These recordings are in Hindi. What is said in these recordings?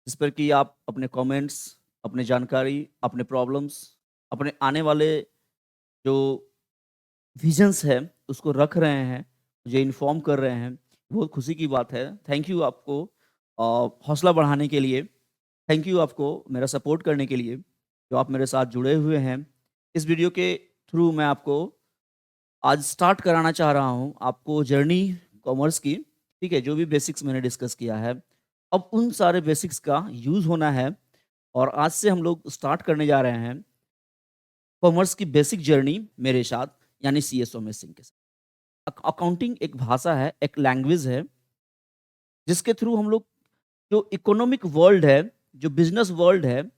जिस पर कि आप अपने कमेंट्स, अपनी जानकारी, अपने प्रॉब्लम्स, अपने आने वाले जो विज़न्स है, उसको रख रहे हैं, मुझे इन्फॉर्म कर रहे हैं। बहुत खुशी की बात है। थैंक यू आपको हौसला बढ़ाने के लिए। थैंक यू आपको मेरा सपोर्ट करने के लिए, जो आप मेरे साथ जुड़े हुए हैं। इस वीडियो के थ्रू मैं आपको आज स्टार्ट कराना चाह रहा हूँ, आपको जर्नी कॉमर्स की, ठीक है? जो भी बेसिक्स मैंने डिस्कस किया है, अब उन सारे बेसिक्स का यूज़ होना है और आज से हम लोग स्टार्ट करने जा रहे हैं कॉमर्स की बेसिक जर्नी मेरे साथ, यानी सीए सोमेश सिंह के साथ। अकाउंटिंग एक भाषा है, एक लैंग्वेज है, जिसके थ्रू हम लोग जो इकोनॉमिक वर्ल्ड है, जो बिज़नेस वर्ल्ड है,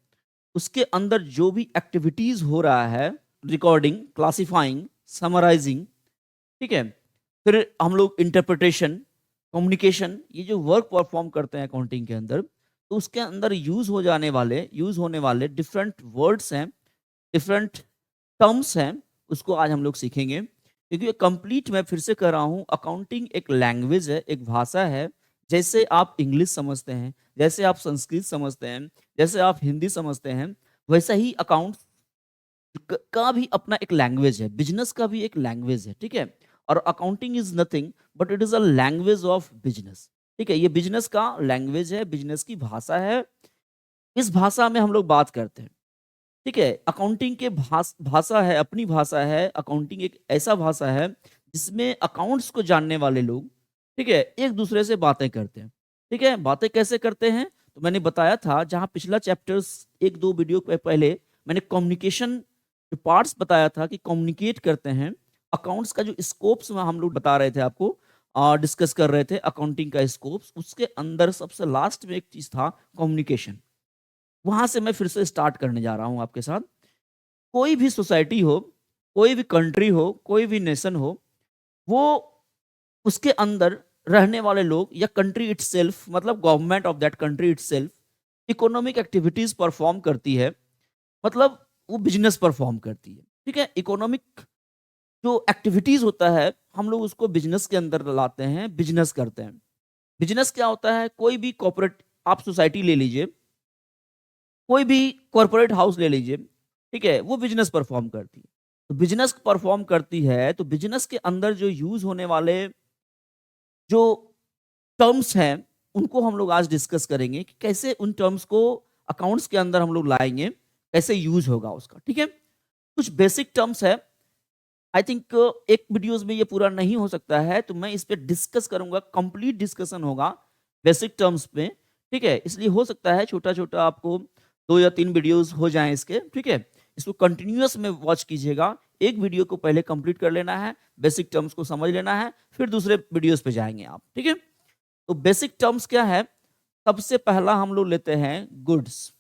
उसके अंदर जो भी एक्टिविटीज़ हो रहा है, रिकॉर्डिंग, क्लासिफाइंग, समराइज़िंग, ठीक है? फिर हम लोग इंटरप्रिटेशन, कम्युनिकेशन, ये जो वर्क परफ़ॉर्म करते हैं अकाउंटिंग के अंदर, तो उसके अंदर यूज़ होने वाले डिफरेंट वर्ड्स हैं, डिफरेंट टर्म्स हैं, उसको आज हम लोग सीखेंगे। क्योंकि ये कंप्लीट मैं फिर से कर रहा हूँ, अकाउंटिंग एक लैंग्वेज है, एक भाषा है। जैसे आप इंग्लिश समझते हैं, जैसे आप संस्कृत समझते हैं, जैसे आप हिंदी समझते हैं, वैसा ही अकाउंट्स का भी अपना एक लैंग्वेज है, बिज़नेस का भी एक लैंग्वेज है, ठीक है? और accounting is nothing but it is a language of business, ठीक है? ये बिज़नेस का लैंग्वेज है, बिज़नेस की भाषा है। इस भाषा में हम लोग बात करते हैं। ठीक है? अकाउंटिंग के भाषा है, अपनी भाषा है। अकाउंटिंग एक ऐसा भाषा है, जिसमें अकाउंट्स को जानने वाले लोग, ठीक है? एक-दूसरे से बातें करते हैं। ठीक है? बातें कैसे करते हैं? तो मैंने बताया था, जहाँ पिछला चैप्टर्स 1-2 वीडियो के पहले मैंने कम्युनिकेशन के पार्ट्स बताया था कि कम्युनिकेट करते हैं। अकाउंट्स का जो स्कोप्स में हम लोग बता रहे थे आपको, डिस्कस कर रहे थे अकाउंटिंग का स्कोप्स। उसके अंदर सबसे लास्ट में एक चीज़ था कम्युनिकेशन। वहाँ से मैं फिर से स्टार्ट करने जा रहा हूँ आपके साथ। कोई भी सोसाइटी हो, कोई भी कंट्री हो, कोई भी नेशन हो, वो उसके अंदर रहने वाले लोग या कंट्री इटसेल्फ, मतलब government of that country itself economic activities perform करती है, मतलब वो बिज़नेस परफ़ॉर्म करती है। ठीक है? इकोनॉमिक जो एक्टिविटीज़ होता है, हम लोग उसको बिज़नेस के अंदर लाते हैं, बिज़नेस करते हैं। बिज़नेस क्या होता है? कोई भी कॉर्पोरेट आप सोसाइटी ले लीजिए, कोई भी कॉर्पोरेट हाउस ले लीजिए, ठीक है? वो बिज़नेस परफ़ॉर्म करती है। तो बिज़नेस परफ़ॉर्म करती है, तो बिज़नेस के अंदर जो यूज़ होने वाले जो टर्म्स हैं, उनको हम लोग आज डिस्कस करेंगे कि कैसे उन टर्म्स को अकाउंट्स के अंदर हम लोग लाएँगे, कैसे यूज़ होगा उसका, ठीक है? कुछ बेसिक टर्म्स है, आई थिंक एक वीडियोज़ में ये पूरा नहीं हो सकता है, तो मैं इस पे डिस्कस करूँगा, कंप्लीट डिस्कशन होगा बेसिक टर्म्स पे, ठीक है? इसलिए हो सकता है छोटा-छोटा आपको 2 या 3 वीडियोज़ हो जाएँ इसके, ठीक है? इसको कंटिन्यूअस में वॉच कीजिएगा। एक वीडियो को पहले कंप्लीट कर लेना है, बेसिक टर्म्स को समझ लेना है, फिर दूसरे वीडियोज़ पे जाएँगे आप, ठीक है? तो बेसिक टर्म्स क्या है? सबसे पहला हम लोग लेते हैं गुड्स,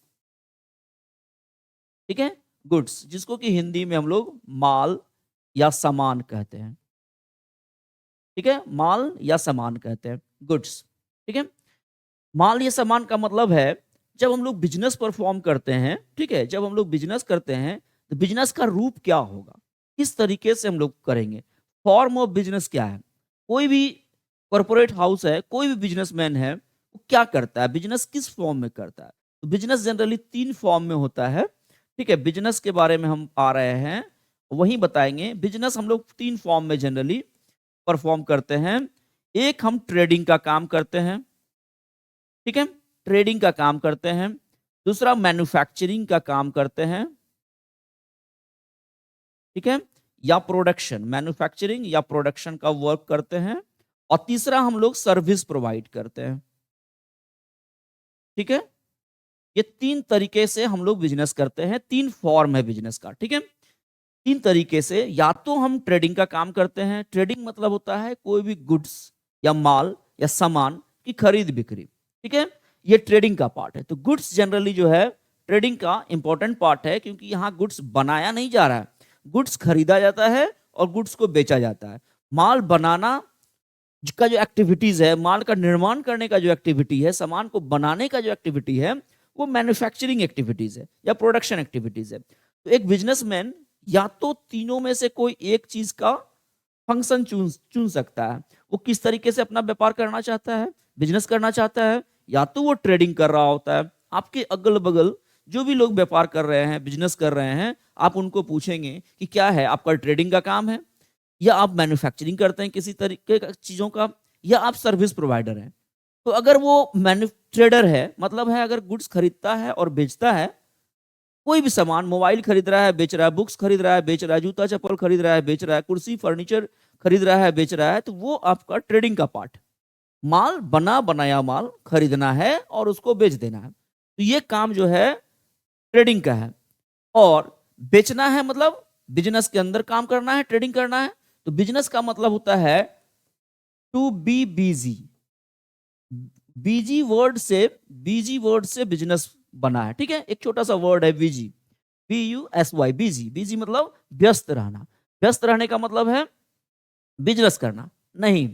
ठीक है? गुड्स, जिसको कि हिंदी में हम लोग माल या सामान कहते हैं। ठीक है? माल या सामान कहते हैं, गुड्स, ठीक है? माल या सामान का मतलब है, जब हम लोग बिज़नेस परफ़ॉर्म करते हैं, ठीक है? जब हम लोग बिज़नेस करते हैं, तो बिज़नेस का रूप क्या होगा? किस तरीके से हम लोग करेंगे? फ़ॉर्म ऑफ बिज़नेस क्या है? कोई भी कॉर्पोरेट हाउस है, कोई भी बिज़नेसमैन है, वो क्या करता है? बिज़नेस किस फ़ॉर्म में करता है? तो बिज़नेस जनरली 3 फ़ॉर्म में होता है, ठीक है? बिज़नेस के बारे में हम आ रहे हैं, वही बताएँगे। बिज़नेस हम लोग 3 फ़ॉर्म में जनरली परफ़ॉर्म करते हैं। एक हम ट्रेडिंग का काम करते हैं, ठीक है? ट्रेडिंग का काम करते हैं। दूसरा मैन्युफैक्चरिंग का काम करते हैं, ठीक है? या प्रोडक्शन, मैन्युफैक्चरिंग या प्रोडक्शन का वर्क करते हैं। और तीसरा हम लोग सर्विस प्रोवाइड करते हैं, ठीक है? ये 3 तरीके से हम लोग बिज़नेस करते हैं, 3 फॉर्म है बिज़नेस का, ठीक है? 3 तरीके से, या तो हम ट्रेडिंग का काम करते हैं, ट्रेडिंग मतलब होता है कोई भी गुड्स या माल या सामान की खरीद-बिक्री, ठीक है? ये ट्रेडिंग का पार्ट है। तो गुड्स जनरली जो है ट्रेडिंग का इम्पोर्टेंट पार्ट है, क्योंकि यहाँ गुड्स बनाया नहीं जा रहा है, गुड्स खरीदा जाता है और गुड्स को बेचा जाता है। माल बनाना का जो एक्टिविटीज़ है, माल का निर्माण करने का जो एक्टिविटी है, सामान को बनाने का जो एक्टिविटी है, वो मैन्युफैक्चरिंग एक्टिविटीज़ है या प्रोडक्शन एक्टिविटीज़ है। तो एक बिज़नेसमैन या तो तीनों में से कोई एक चीज़ का फंक्शन चुन चुन सकता है। वो किस तरीके से अपना व्यापार करना चाहता है, बिज़नेस करना चाहता है, या तो वो ट्रेडिंग कर रहा होता है, आपके अगल-बगल जो भी लोग व्यापार कर रहे हैं, बिज़नेस कर रहे हैं, आप उनको पूछेंगे कि क्या है, आपका ट्रेडिंग का काम है या आप मैन्युफैक्चरिंग करते हैं किसी तरीके का चीज़ों का या आप सर्विस प्रोवाइडर हैं। तो अगर वो ट्रेडर है, मतलब है अगर गुड्स खरीदता है और बेचता है, कोई भी सामान मोबाइल खरीद रहा है, बेच रहा है, बुक्स खरीद रहा है, बेच रहा है, जूता-चप्पल खरीद रहा है, बेच रहा है, कुर्सी, फर्नीचर खरीद रहा है, बेच रहा है, तो वो आपका ट्रेडिंग का पार्ट है। माल बना-बनाया माल खरीदना है और उसको बेच देना है। तो ये काम जो है ट्रेडिंग का है और बेचना है मतलब बिज़नेस के अंदर काम करना है, ट्रेडिंग करना है। तो बिज़नेस का मतलब होता है to be busy. Busy word से बिज़नेस बना है, ठीक है? एक छोटा-सा वर्ड है बिज़ी, BUSY बिज़ी, बिज़ी मतलब व्यस्त रहना। व्यस्त रहने का मतलब है बिज़नेस करना, नहीं।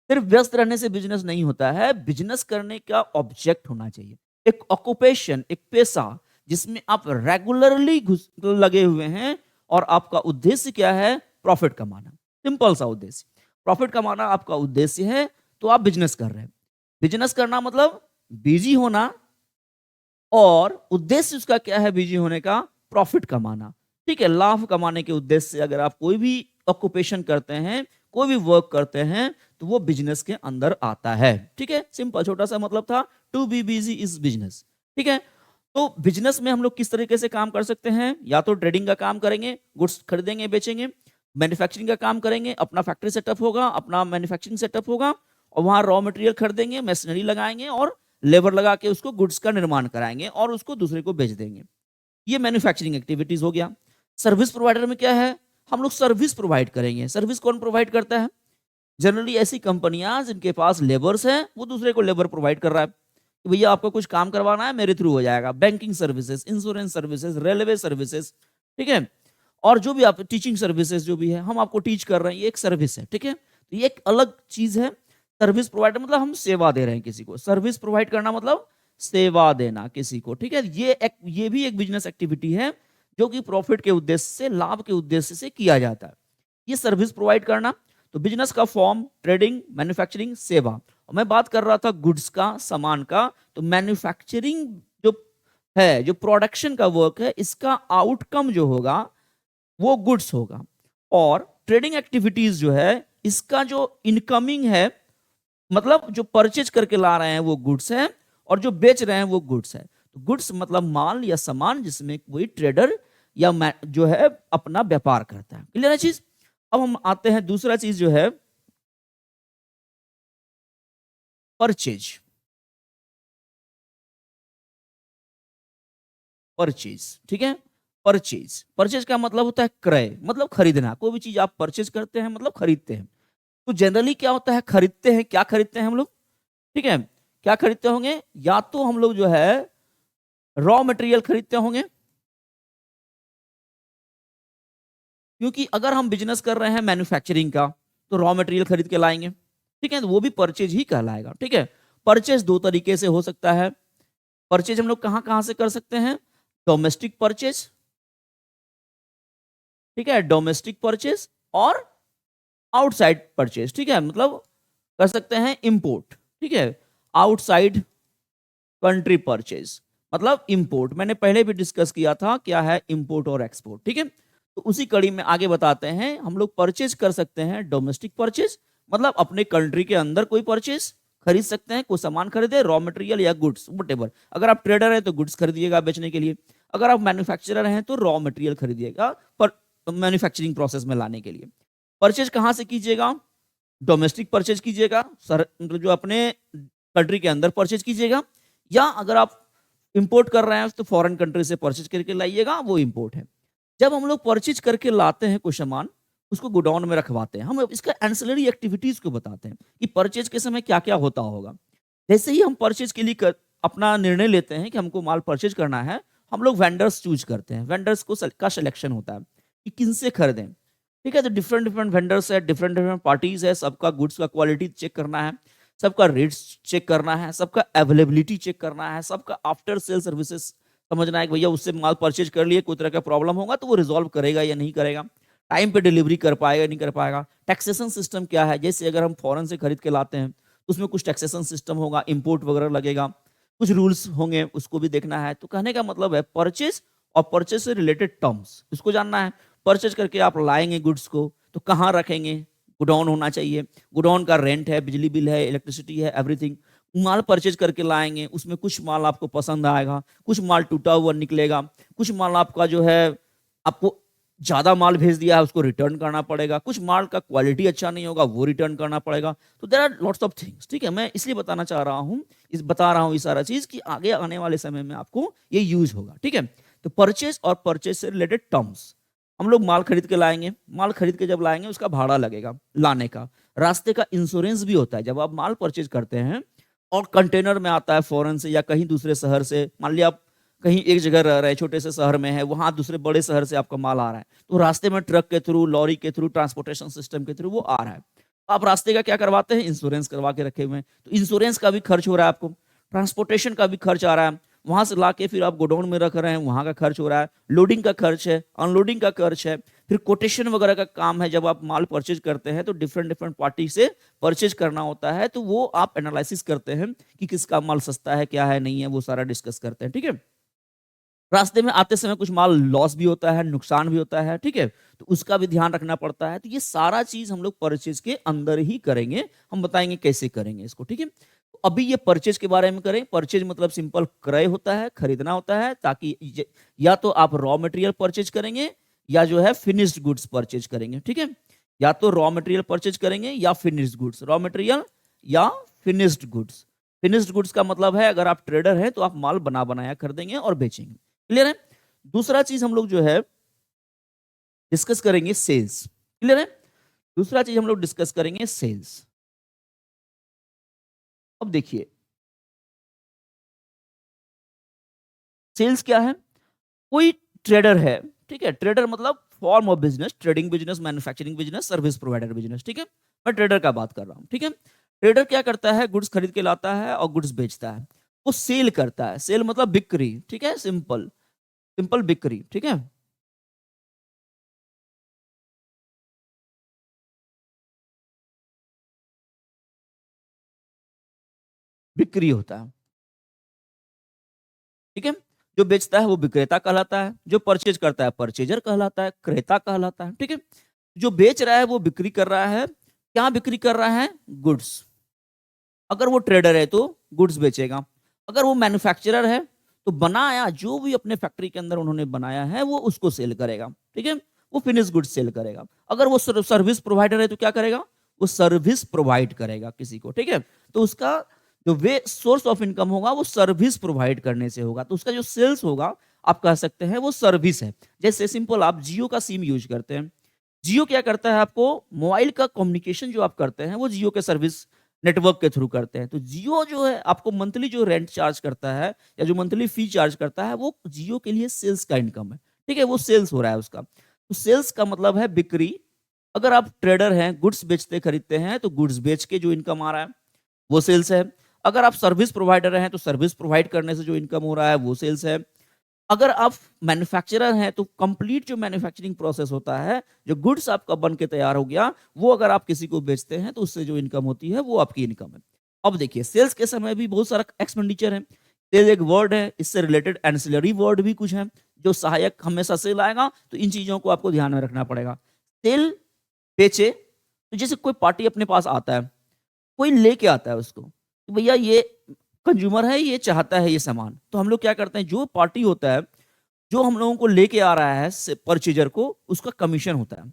सिर्फ व्यस्त रहने से बिज़नेस नहीं होता है, बिज़नेस करने का ऑब्जेक्ट होना चाहिए। एक ऑक्यूपेशन, एक पेशा जिसमें आप रेगुलरली घुस लगे हुए हैं और आपका उद्देश्य क्या है? प्रॉफिट कमाना। सिंपल सा उद्देश्य। प्रॉफिट कमाना आपका उद्देश्य है, तो आप बिज़नेस कर रहे हैं। बिज़नेस करना मतलब बिज़ी होना और उद्देश्य उसका क्या है बिज़ी होने का? प्रॉफिट कमाना। ठीक है? लाभ कमाने के उद्देश्य से अगर आप कोई भी ऑक्यूपेशन करते हैं, कोई भी वर्क करते हैं, तो वो बिज़नेस के अंदर आता है। ठीक है? सिंपल छोटा-सा मतलब था to be busy is business. ठीक है? तो बिज़नेस में हम लोग किस तरीके से काम कर सकते हैं? या तो ट्रेडिंग का काम करेंगे, गुड्स खरीदेंगे, बेचेंगे, मैन्युफैक्चरिंग का काम करेंगे, अपना फैक्ट्री सेटअप होगा, अपना मैन्युफैक्चरिंग सेटअप होगा और वहाँ रॉ मटेरियल खरीदेंगे, मशीनरी लगाएँगे और लेबर लगा के उसको गुड्स का निर्माण कराएँगे और उसको दूसरे को बेच देंगे। ये मैन्युफैक्चरिंग एक्टिविटीज़ हो गया। सर्विस प्रोवाइडर में क्या है? हम लोग सर्विस प्रोवाइड करेंगे। सर्विस कौन प्रोवाइड करता है? जनरली ऐसी कंपनियाँ जिनके पास लेबर्स हैं, वो दूसरे को लेबर प्रोवाइड कर रहा है। कि भैया आपको कुछ काम करवाना है, मेरे थ्रू हो जाएगा। Banking services, insurance services, railway services, ठीक है? और जो भी आप टीचिंग सर्विसेज़ जो भी है, हम आपको टीच कर रहे हैं, ये एक सर्विस है, ठीक है? तो ये एक अलग चीज़ है। सर्विस प्रोवाइडर मतलब हम सेवा दे रहे हैं किसी को। सर्विस प्रोवाइड करना मतलब सेवा देना किसी को, ठीक है? ये भी एक बिज़नेस एक्टिविटी है, जो कि प्रॉफिट के उद्देश्य से, लाभ के उद्देश्य से किया जाता है। ये सर्विस प्रोवाइड करना, तो बिज़नेस का फॉर्म ट्रेडिंग, मैन्युफैक्चरिंग, सेवा। और मैं बात कर रहा था गुड्स का, सामान का, तो मैन्युफैक्चरिंग जो है, जो प्रोडक्शन का वर्क है, इसका आउटकम जो होगा, वो गुड्स होगा। और ट्रेडिंग एक्टिविटीज़ जो है, इसका जो इनकमिंग है, मतलब जो परचेज करके ला रहे हैं वो गुड्स है और जो बेच रहे हैं वो गुड्स है। तो गुड्स मतलब माल या सामान जिसमें कोई ट्रेडर या जो है अपना व्यापार करता है। क्लियर है चीज? अब हम आते हैं दूसरा चीज जो है परचेज। परचेज, ठीक है? परचेज, परचेज का मतलब होता है क्रय, मतलब खरीदना। कोई भी चीज आप परचेज करते हैं मतलब खरीदते हैं। तो जनरली क्या होता है, खरीदते हैं, क्या खरीदते हैं हम लोग? ठीक है? क्या खरीदते होंगे? या तो हम लोग जो है रॉ मटेरियल खरीदते होंगे, क्योंकि अगर हम बिजनेस कर रहे हैं मैन्युफैक्चरिंग का, तो रॉ मटेरियल खरीद के लाएंगे, ठीक है? तो वो भी परचेज ही कहलाएगा, ठीक है? परचेज दो तरीके से हो सकता है। परचेज हम लोग कहाँ कहाँ से कर सकते हैं? डोमेस्टिक परचेज, ठीक है? डोमेस्टिक परचेज और आउटसाइड परचेज, ठीक है? मतलब कर सकते हैं इंपोर्ट, ठीक है? आउटसाइड कंट्री परचेज मतलब इंपोर्ट। मैंने पहले भी डिस्कस किया था क्या है इंपोर्ट और एक्सपोर्ट, ठीक है? तो उसी कड़ी में आगे बताते हैं। हम लोग परचेज कर सकते हैं डोमेस्टिक परचेज, मतलब अपने कंट्री के अंदर कोई परचेज खरीद सकते हैं, कोई सामान खरीदे, रॉ मटेरियल या गुड्स वटेवर। अगर आप ट्रेडर हैं तो गुड्स खरीदिएगा बेचने के लिए, अगर आप मैन्युफैक्चरर हैं तो रॉ मटेरियल खरीदिएगा पर मैन्युफैक्चरिंग प्रोसेस में लाने के लिए। परचेज कहाँ से कीजिएगा? डोमेस्टिक परचेज कीजिएगा, मतलब जो अपने कंट्री के अंदर परचेज कीजिएगा, या अगर आप इंपोर्ट कर रहे हैं तो फॉरेन कंट्री से परचेज करके लाइएगा, वो इंपोर्ट है। जब हम लोग परचेज करके लाते हैं कोई सामान, उसको गोडाउन में रखवाते हैं, हम इसका एंसिलरी एक्टिविटीज को बताते हैं कि परचेज के समय क्या क्या होता होगा। जैसे ही हम परचेज के लिए अपना निर्णय लेते हैं कि हमको माल परचेज करना है, हम लोग वेंडर्स चूज करते हैं। वेंडर्स को का सिलेक्शन होता है कि किन से खरीदें, ठीक है? तो डिफरेंट डिफरेंट वेंडर्स है, डिफरेंट डिफरेंट पार्टीज है, सबका गुड्स का क्वालिटी चेक करना है, सबका रेट्स चेक करना है, सबका अवेलेबिलिटी चेक करना है, सबका आफ्टर सेल सर्विसेज समझना है कि भैया उससे माल परचेज कर लिए, कोई तरह का प्रॉब्लम होगा तो वो रिजॉल्व करेगा या नहीं करेगा, टाइम पे डिलीवरी कर पाएगा नहीं कर पाएगा। टैक्सेशन सिस्टम क्या है, जैसे अगर हम फॉरेन से खरीद के लाते हैं तो उसमें कुछ टैक्सेशन सिस्टम होगा, इंपोर्ट वगैरह लगेगा। कुछ रूल्स होंगे उसको भी देखना है। तो कहने का मतलब है परचेज और परचेज से रिलेटेड टर्म्स इसको जानना है। परचेज करके आप लाएंगे गुड्स को तो कहाँ रखेंगे, गोडाउन होना चाहिए, गोडाउन का रेंट है, बिजली बिल है, इलेक्ट्रिसिटी है, एवरीथिंग। माल परचेज करके लाएंगे, उसमें कुछ माल आपको पसंद आएगा, कुछ माल टूटा हुआ निकलेगा, कुछ माल आपका जो है आपको ज्यादा माल भेज दिया है उसको रिटर्न करना पड़ेगा, कुछ माल का क्वालिटी अच्छा नहीं होगा वो रिटर्न करना पड़ेगा। तो there are lots of things, ठीक है। मैं इसलिए बता रहा हूँ ये सारा चीज कि आगे आने वाले समय में आपको ये यूज होगा, ठीक है। तो परचेज और परचेज से रिलेटेड टर्म्स, हम लोग माल खरीद के लाएंगे, माल खरीद के जब लाएंगे उसका भाड़ा लगेगा लाने का, रास्ते का इंश्योरेंस भी होता है। जब आप माल परचेज करते हैं और कंटेनर में आता है फॉरेन से या कहीं दूसरे शहर से, मान लिया आप कहीं एक जगह रह रहे हैं, छोटे से शहर में है, वहां दूसरे बड़े शहर से आपका माल आ रहा है, तो रास्ते में ट्रक के थ्रू, लॉरी के थ्रू, ट्रांसपोर्टेशन सिस्टम के थ्रू वो आ रहा है। तो आप रास्ते का क्या करवाते हैं, इंश्योरेंस करवा के रखे हुए हैं। तो इंश्योरेंस का भी खर्च हो रहा है आपको, ट्रांसपोर्टेशन का भी खर्च आ रहा है, वहां से लाके फिर आप गोडाउन में रख रहे हैं, वहां का खर्च हो रहा है, लोडिंग का खर्च है, अनलोडिंग का खर्च है, फिर कोटेशन वगैरह का काम है। जब आप माल परचेज करते हैं तो डिफरेंट डिफरेंट पार्टी से परचेज करना होता है, तो वो आप एनालिसिस करते हैं कि किसका माल सस्ता है, क्या है, नहीं है, वो सारा डिस्कस करते हैं, ठीक है। रास्ते में आते समय कुछ माल लॉस भी होता है, नुकसान भी होता है, ठीक है। तो उसका भी ध्यान रखना पड़ता है। तो ये सारा चीज हम लोग परचेज के अंदर ही करेंगे, हम बताएंगे कैसे करेंगे इसको, ठीक है। तो अभी ये परचेज के बारे में करें। परचेज मतलब सिंपल क्रय होता है, खरीदना होता है, ताकि या तो आप रॉ मटेरियल परचेज करेंगे या जो है फिनिश्ड गुड्स परचेज करेंगे, ठीक है। या तो रॉ मटेरियल परचेज करेंगे या फिनिश्ड गुड्स, रॉ मटेरियल या फिनिश्ड गुड्स। फिनिश्ड गुड्स का मतलब है अगर आप ट्रेडर हैं तो आप माल बना बनाया खरीदेंगे और बेचेंगे, क्लियर है। दूसरा चीज हम लोग जो है डिस्कस करेंगे सेल्स, क्लियर है। दूसरा चीज हम लोग डिस्कस करेंगे सेल्स। अब देखिए सेल्स क्या है। कोई ट्रेडर है, ठीक है, ट्रेडर मतलब form of business, trading business, manufacturing business, service provider business, ठीक है। मैं ट्रेडर का बात कर रहा हूं, ठीक है। ट्रेडर क्या करता है, गुड्स खरीद के लाता है और गुड्स बेचता है, वो सेल करता है। सेल मतलब बिक्री, ठीक है, सिंपल सिंपल बिक्री, ठीक है। बिक्री होता है, ठीक है। जो बेचता है वो विक्रेता कहलाता है, जो परचेज करता है परचेजर कहलाता है, क्रेता कहलाता है, ठीक है। जो बेच रहा है वो बिक्री कर रहा है, क्या बिक्री कर रहा है, गुड्स। अगर वो ट्रेडर है तो गुड्स बेचेगा, अगर वो मैन्युफैक्चरर है तो बनाया जो भी अपने फैक्ट्री के अंदर उन्होंने बनाया है वो उसको सेल करेगा, ठीक है। वो फिनिश गुड्स सेल करेगा। अगर वो सर्विस प्रोवाइडर है तो क्या करेगा, वो सर्विस प्रोवाइड करेगा किसी को, ठीक है। तो उसका जो वे सोर्स ऑफ इनकम होगा वो सर्विस प्रोवाइड करने से होगा, तो उसका जो सेल्स होगा आप कह सकते हैं वो सर्विस है। जैसे सिंपल आप जियो का सिम यूज करते हैं, जियो क्या करता है, आपको मोबाइल का कम्युनिकेशन जो आप करते हैं वो जियो के सर्विस नेटवर्क के थ्रू करते हैं। तो जियो जो है आपको मंथली जो रेंट चार्ज करता है या जो मंथली फी चार्ज करता है वो जियो के लिए सेल्स का इनकम है, ठीक है, वो सेल्स हो रहा है उसका। तो सेल्स का मतलब है बिक्री। अगर आप ट्रेडर हैं, गुड्स बेचते खरीदते हैं, तो गुड्स बेच के जो इनकम आ रहा है वो सेल्स है। अगर आप सर्विस प्रोवाइडर हैं तो सर्विस प्रोवाइड करने से जो इनकम हो रहा है वो सेल्स है। अगर आप मैन्युफैक्चरर हैं तो कंप्लीट जो मैन्युफैक्चरिंग प्रोसेस होता है, जो गुड्स आपका बन के तैयार हो गया, वो अगर आप किसी को बेचते हैं तो उससे जो इनकम होती है वो आपकी इनकम है। अब देखिए सेल्स के समय भी बहुत सारा एक्सपेंडिचर है। सेल एक वर्ड है, इससे रिलेटेड एंसिलरी वर्ड भी कुछ है जो सहायक हमेशा सेल आएगा, तो इन चीजों को आपको ध्यान में रखना पड़ेगा। सेल बेचे तो जैसे कोई पार्टी अपने पास आता है, कोई लेके आता है उसको कि भैया ये कंज्यूमर है, ये चाहता है ये सामान, तो हम लोग क्या करते हैं, जो पार्टी होता है जो हम लोगों को लेके आ रहा है परचेजर को, उसका कमीशन होता है,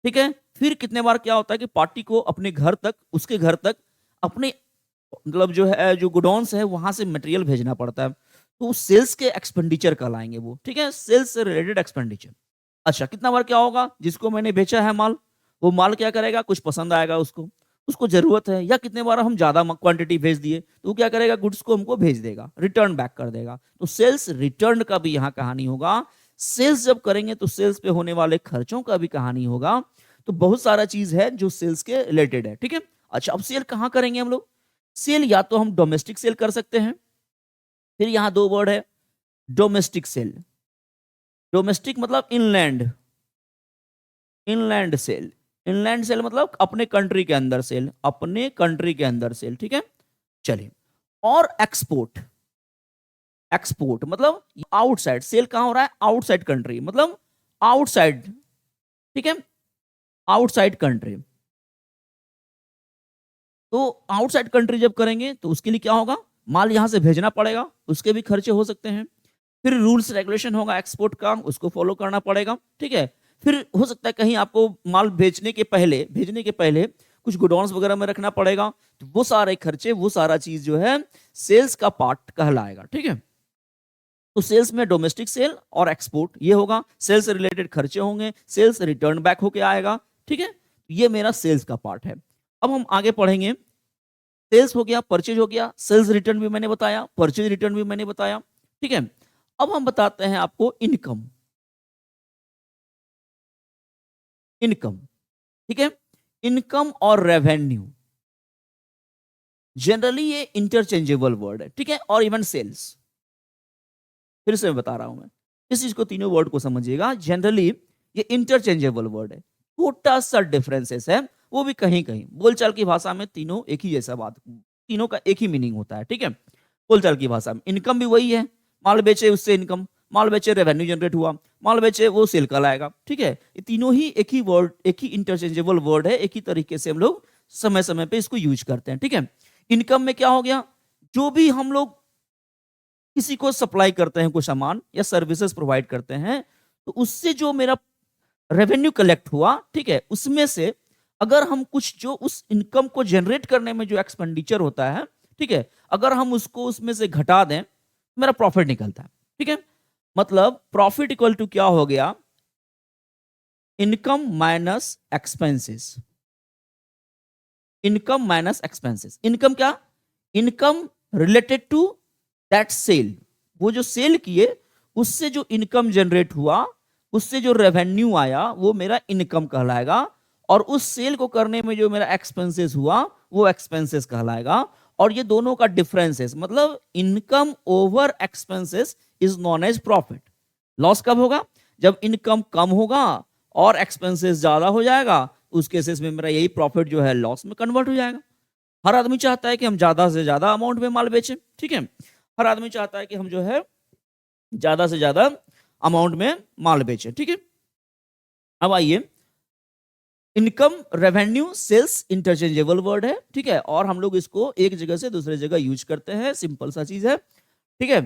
ठीक है। फिर कितने बार क्या होता है कि पार्टी को अपने घर तक, उसके घर तक, अपने मतलब जो है जो गोडाउन है वहां से मटेरियल भेजना पड़ता है, तो सेल्स के एक्सपेंडिचर कहलाएंगे वो, ठीक है, सेल्स से रिलेटेड एक्सपेंडिचर। अच्छा, कितना बार क्या होगा, जिसको मैंने बेचा है माल, वो माल क्या करेगा, कुछ पसंद आएगा उसको, उसको जरूरत है, या कितने बार हम ज्यादा क्वांटिटी भेज दिए तो वो क्या करेगा, गुड्स को हमको भेज देगा, रिटर्न बैक कर देगा। तो सेल्स रिटर्न का भी यहाँ कहानी होगा। सेल्स जब करेंगे तो सेल्स पे होने वाले खर्चों का भी कहानी होगा। तो बहुत सारा चीज है जो सेल्स के रिलेटेड है, ठीक है। अच्छा, अब सेल कहाँ करेंगे हम लोग, सेल या तो हम डोमेस्टिक सेल कर सकते हैं, फिर यहाँ दो वर्ड है, डोमेस्टिक सेल। डोमेस्टिक मतलब inland, inland sale. Inland sale मतलब अपने कंट्री के अंदर सेल, अपने कंट्री के अंदर सेल, ठीक है। चलिए, और एक्सपोर्ट, एक्सपोर्ट मतलब आउटसाइड, सेल कहाँ हो रहा है? आउटसाइड कंट्री, मतलब आउटसाइड, ठीक है, आउटसाइड कंट्री। तो आउटसाइड कंट्री जब करेंगे तो उसके लिए क्या होगा? माल यहाँ से भेजना पड़ेगा, उसके भी खर्चे हो सकते हैं। फिर रूल्स रेगुलेशन होगा एक्सपोर्ट का, उसको फॉलो करना पड़ेगा, ठीक है। फिर हो सकता है कहीं आपको माल भेजने के पहले कुछ गोडाउन्स वगैरह में रखना पड़ेगा, तो वो सारे खर्चे, वो सारा चीज जो है सेल्स का पार्ट कहलाएगा, ठीक है। तो सेल्स में डोमेस्टिक सेल और एक्सपोर्ट ये होगा, सेल्स से रिलेटेड खर्चे होंगे, सेल्स रिटर्न बैक होके आएगा, ठीक है। ये मेरा सेल्स का पार्ट है। अब हम आगे पढ़ेंगे, सेल्स हो गया, परचेज हो गया, सेल्स रिटर्न भी मैंने बताया, परचेज रिटर्न भी मैंने बताया, ठीक है। अब हम बताते हैं आपको इनकम, इनकम, ठीक है। इनकम और रेवेन्यू जनरली ये इंटरचेंजेबल वर्ड है, ठीक है। और इवन सेल्स, फिर से मैं बता रहा हूं मैं, इस चीज को, तीनों वर्ड को समझिएगा, जनरली ये इंटरचेंजेबल वर्ड है, छोटा सा डिफरेंसेस है, वो भी कहीं कहीं बोलचाल की भाषा में तीनों एक ही जैसा बात, तीनों का एक ही मीनिंग होता है, ठीक है। बोलचाल की भाषा में इनकम भी वही है, माल बेचे उससे इनकम, माल बेचे रेवेन्यू जनरेट हुआ, माल बेचे वो सेल का लाएगा, ठीक है। ये तीनों ही एक ही वर्ड, एक ही इंटरचेंजेबल वर्ड है, एक ही तरीके से हम लोग समय समय पे इसको यूज करते हैं, ठीक है। इनकम में क्या हो गया? जो भी हम लोग किसी को सप्लाई करते हैं, कोई सामान या सर्विसेज प्रोवाइड करते हैं, तो उससे जो मेरा रेवेन्यू कलेक्ट हुआ, ठीक है, उसमें से अगर हम कुछ जो उस इनकम को जनरेट करने में जो एक्सपेंडिचर होता है, ठीक है, अगर हम उसको उसमें से घटा दें, मेरा प्रॉफिट निकलता है, ठीक है। मतलब प्रॉफिट इक्वल टू क्या हो गया? Income minus expenses, income minus expenses. Income क्या? Income related to that sale, वो जो सेल किए उससे जो इनकम जनरेट हुआ, उससे जो रेवेन्यू आया, वो मेरा इनकम कहलाएगा। और उस सेल को करने में जो मेरा एक्सपेंसेस हुआ, वो एक्सपेंसेस कहलाएगा। और ये दोनों का डिफरेंसेस, मतलब income over expenses is known as profit. Loss कब होगा? जब इनकम कम होगा और एक्सपेंसेस ज्यादा हो जाएगा, उस केसेस में मेरा यही प्रॉफिट जो है लॉस में कन्वर्ट हो जाएगा। हर आदमी चाहता है कि हम ज्यादा से ज्यादा अमाउंट में माल बेचें, ठीक है। हर आदमी चाहता है कि हम जो है ज्यादा से ज्यादा अमाउंट में माल बेचें, ठीक है। अब आइए, income, revenue, sales interchangeable word है, ठीक है। और हम लोग इसको एक जगह से दूसरे जगह यूज करते हैं, सिंपल सा चीज है, ठीक है।